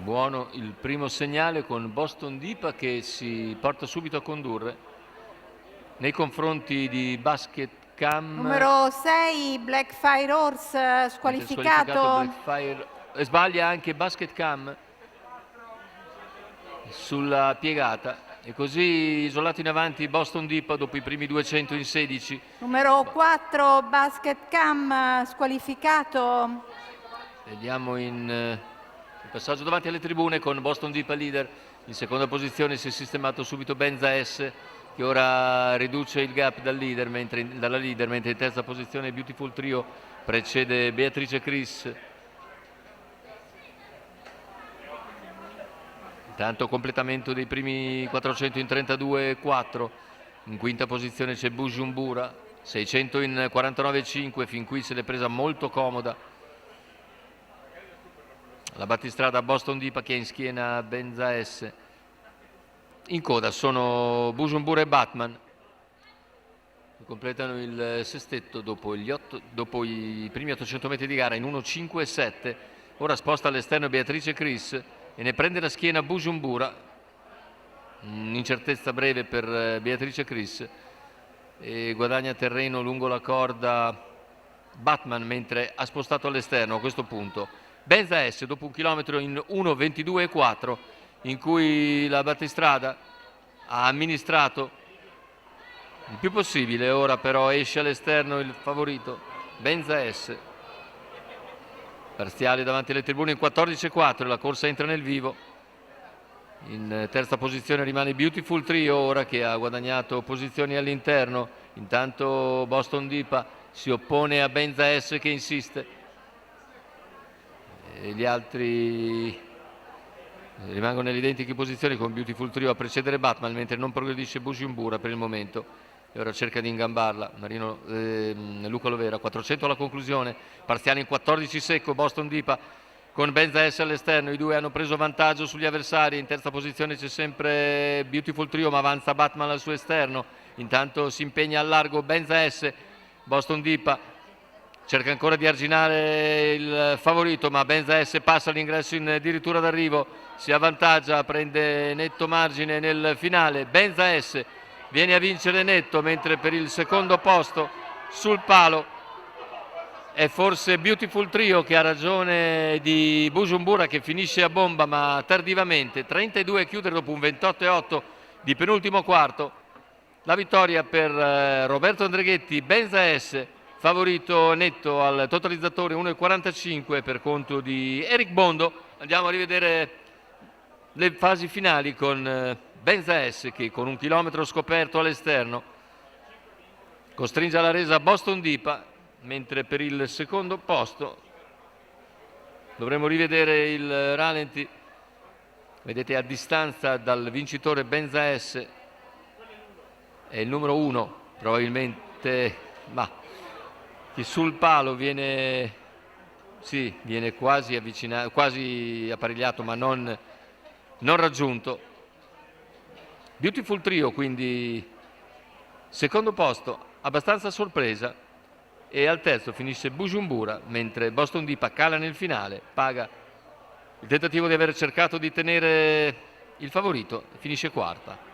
Buono il primo segnale con Boston Dipa che si porta subito a condurre nei confronti di Basket Cam. Numero 6 Black Fire Horse squalificato. Sbaglia anche Basket Cam sulla piegata e così isolato in avanti Boston Dipa dopo i primi 200 in 16. Numero 4 Basket Cam squalificato. Vediamo in passaggio davanti alle tribune con Boston Dipa leader. In seconda posizione si è sistemato subito Benza S, che ora riduce il gap dalla leader, mentre in terza posizione Beautiful Trio precede Beatrice Chris. Intanto completamento dei primi 400 in 32,4. In quinta posizione c'è Bujumbura, 600 in 49,5, fin qui se l'è presa molto comoda la battistrada Boston Dipa, che è in schiena Benza S. In coda sono Bujumbura e Batman, che completano il sestetto dopo i primi 800 metri di gara in 1,5,7. Ora sposta all'esterno Beatrice Chris e ne prende la schiena Bujumbura. Un'incertezza breve per Beatrice Chris e guadagna terreno lungo la corda Batman, mentre ha spostato all'esterno a questo punto Benza S dopo un chilometro in 1,22,4, in cui la battistrada ha amministrato il più possibile. Ora però esce all'esterno il favorito Benza S, parziale davanti alle tribune in 14,4. La corsa entra nel vivo. In terza posizione rimane Beautiful Trio, ora che ha guadagnato posizioni all'interno. Intanto Boston Dipa si oppone a Benza S che insiste. E gli altri rimangono nelle identiche posizioni, con Beautiful Trio a precedere Batman, mentre non progredisce Bujumbura per il momento e ora cerca di ingambarla Luca Lovera. 400 alla conclusione, parziale in 14 secco. Boston Dipa con Benza S all'esterno, i due hanno preso vantaggio sugli avversari. In terza posizione c'è sempre Beautiful Trio, ma avanza Batman al suo esterno. Intanto si impegna al largo Benza S. Boston Dipa cerca ancora di arginare il favorito, ma Benza S passa l'ingresso in addirittura d'arrivo, si avvantaggia, prende netto margine nel finale. Benza S viene a vincere netto, mentre per il secondo posto sul palo è forse Beautiful Trio, che ha ragione di Bujumbura, che finisce a bomba ma tardivamente. 32 a chiudere dopo un 28,8 di penultimo quarto. La vittoria per Roberto Andreghetti. Benza S favorito netto al totalizzatore 1,45 per conto di Eric Bondo. Andiamo a rivedere le fasi finali con Benza S, che con un chilometro scoperto all'esterno costringe alla resa Boston Dipa, mentre per il secondo posto dovremo rivedere il rallenti. Vedete a distanza dal vincitore Benza S è il numero 1 probabilmente, ma che sul palo viene quasi avvicinato, quasi apparigliato, ma non raggiunto. Beautiful Trio quindi secondo posto, abbastanza a sorpresa, e al terzo finisce Bujumbura, mentre Boston Dipa cala nel finale, paga il tentativo di aver cercato di tenere il favorito e finisce quarta.